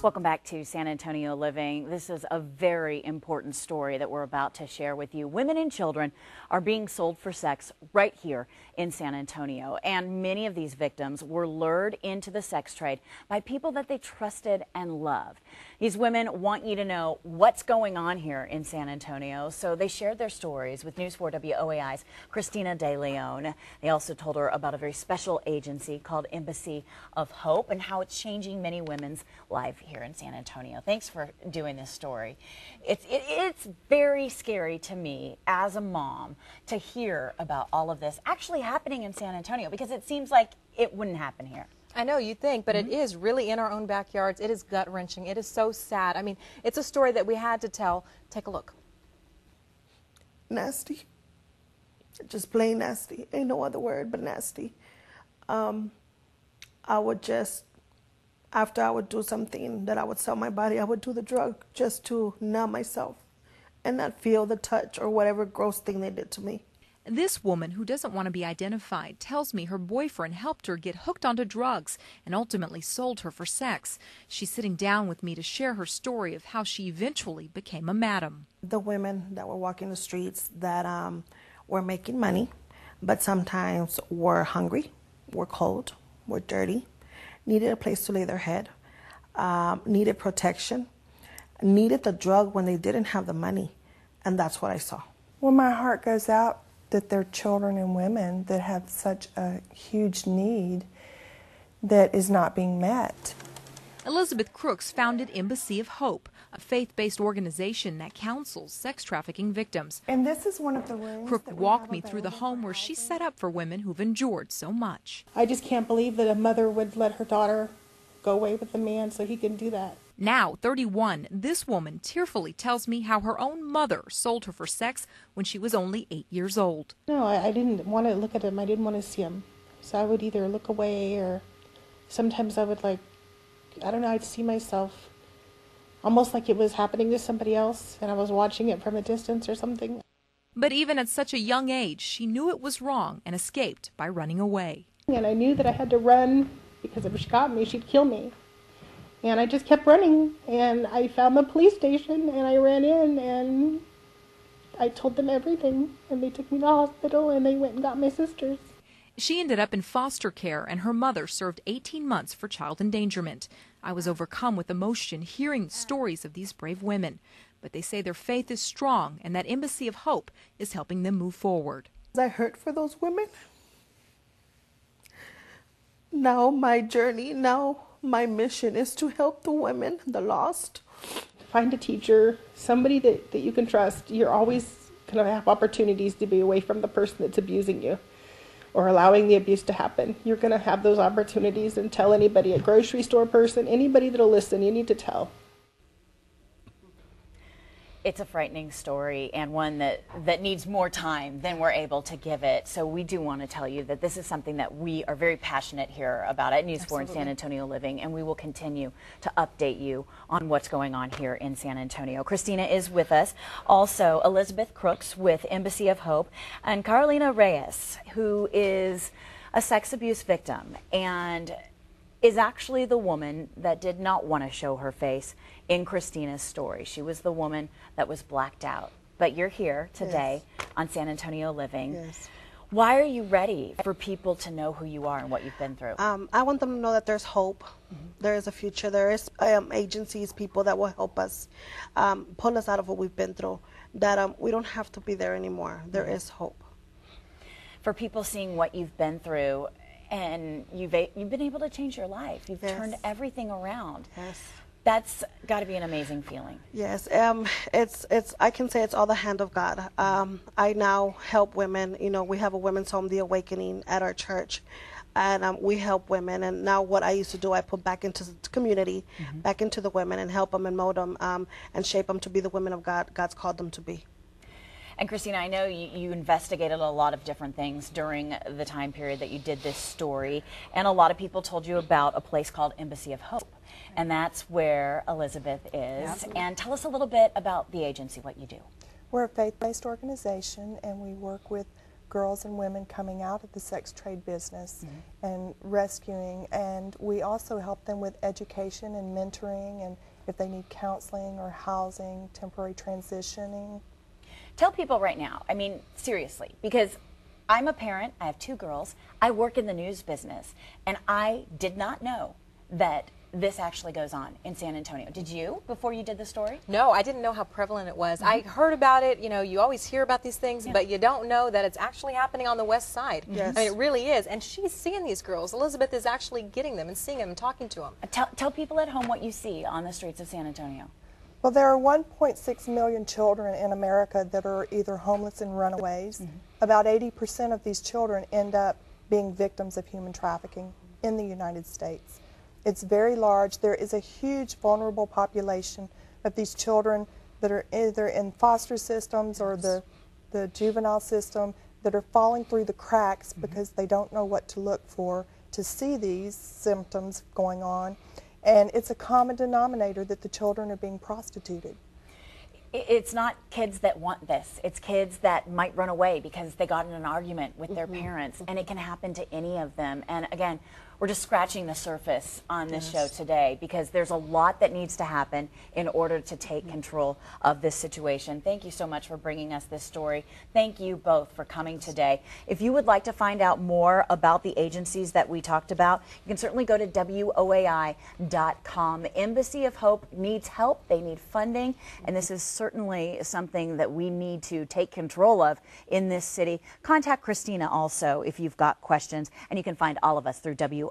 Welcome back to San Antonio Living. This is a very important story that we're about to share with you. Women and children are being sold for sex right here in San Antonio, and many of these victims were lured into the sex trade by people that they trusted and loved. These women want you to know what's going on here in San Antonio, so they shared their stories with News 4 WOAI's Christina De Leon. They also told her about a very special agency called Embassy of Hope and how it's changing many women's lives here in San Antonio. Thanks for doing this story. It's very scary to me as a mom to hear about all of this actually happening in San Antonio, because it seems like it wouldn't happen here. I know you think, but it is really in our own backyards. It is gut-wrenching. It is so sad. I mean, it's a story that we had to tell. Take a look. Nasty. Just plain nasty. Ain't no other word but nasty. I would just, after I would do something that I would sell my body, I would do the drug just to numb myself and not feel the touch or whatever gross thing they did to me. This woman, who doesn't want to be identified, tells me her boyfriend helped her get hooked onto drugs and ultimately sold her for sex. She's sitting down with me to share her story of how she eventually became a madam. The women that were walking the streets that were making money, but sometimes were hungry, were cold, were dirty, needed a place to lay their head, needed protection, needed the drug when they didn't have the money, and that's what I saw. Well, my heart goes out that there are children and women that have such a huge need that is not being met. Elizabeth Crooks founded Embassy of Hope, a faith-based organization that counsels sex trafficking victims. And this is one of the rooms. Crook walked me through the home where she's set up for women who've endured so much. I just can't believe that a mother would let her daughter go away with a man so he can do that. Now, 31, this woman tearfully tells me how her own mother sold her for sex when she was only 8 years old. No, I didn't want to look at him. I didn't want to see him. So I would either look away, or sometimes I would, like, I don't know, I'd see myself almost like it was happening to somebody else and I was watching it from a distance or something. But even at such a young age, she knew it was wrong and escaped by running away. And I knew that I had to run because if she got me, she'd kill me. And I just kept running, and I found the police station, and I ran in, and I told them everything, and they took me to the hospital, and they went and got my sisters. She ended up in foster care, and her mother served 18 months for child endangerment. I was overcome with emotion hearing the stories of these brave women, but they say their faith is strong and that Embassy of Hope is helping them move forward. I hurt for those women. Now my journey, my mission is to help the women, the lost. Find a teacher, somebody that you can trust. You're always going to have opportunities to be away from the person that's abusing you or allowing the abuse to happen. You're going to have those opportunities, and tell anybody, a grocery store person, anybody that'll listen, you need to tell. It's a frightening story, and one that needs more time than we're able to give it. So we do want to tell you that this is something that we are very passionate here about at News 4 and San Antonio Living, and we will continue to update you on what's going on here in San Antonio. Christina is with us. Also, Elizabeth Crooks with Embassy of Hope, and Carolina Reyes, who is a sex abuse victim and is actually the woman that did not want to show her face in Christina's story. She was the woman that was blacked out. But you're here today on San Antonio Living. Yes. Why are you ready for people to know who you are and what you've been through? I want them to know that there's hope. There is a future. There is agencies, people that will help us, pull us out of what we've been through, that we don't have to be there anymore. There is hope. For people seeing what you've been through, and you've been able to change your life. You've turned everything around. Yes. That's got to be an amazing feeling. Yes. It's I can say it's all the hand of God. I now help women. You know, we have a women's home, The Awakening, at our church, and we help women. And now what I used to do, I put back into the community, back into the women, and help them and mold them and shape them to be the women of God God's called them to be. And Christina, I know you investigated a lot of different things during the time period that you did this story, and a lot of people told you about a place called Embassy of Hope, and that's where Elizabeth is. Absolutely. And tell us a little bit about the agency, what you do. We're a faith-based organization, and we work with girls and women coming out of the sex trade business and rescuing, and we also help them with education and mentoring, and if they need counseling or housing, temporary transitioning. Tell people right now, I mean, seriously, because I'm a parent, I have 2 girls, I work in the news business, and I did not know that this actually goes on in San Antonio. Did you, before you did the story? No, I didn't know how prevalent it was. I heard about it, you know, you always hear about these things, but you don't know that it's actually happening on the west side. Yes. I mean, it really is. And she's seeing these girls. Elizabeth is actually getting them and seeing them and talking to them. Tell people at home what you see on the streets of San Antonio. Well, there are 1.6 million children in America that are either homeless and runaways. About 80% of these children end up being victims of human trafficking in the United States. It's very large. There is a huge vulnerable population of these children that are either in foster systems or the juvenile system that are falling through the cracks because they don't know what to look for to see these symptoms going on. And it's a common denominator that the children are being prostituted. It's not kids that want this. It's kids that might run away because they got in an argument with their parents, and it can happen to any of them. And again, we're just scratching the surface on this show today because there's a lot that needs to happen in order to take control of this situation. Thank you so much for bringing us this story. Thank you both for coming today. If you would like to find out more about the agencies that we talked about, you can certainly go to WOAI.com. Embassy of Hope needs help. They need funding, and this is certainly something that we need to take control of in this city. Contact Christina also if you've got questions, and you can find all of us through WOAI.com.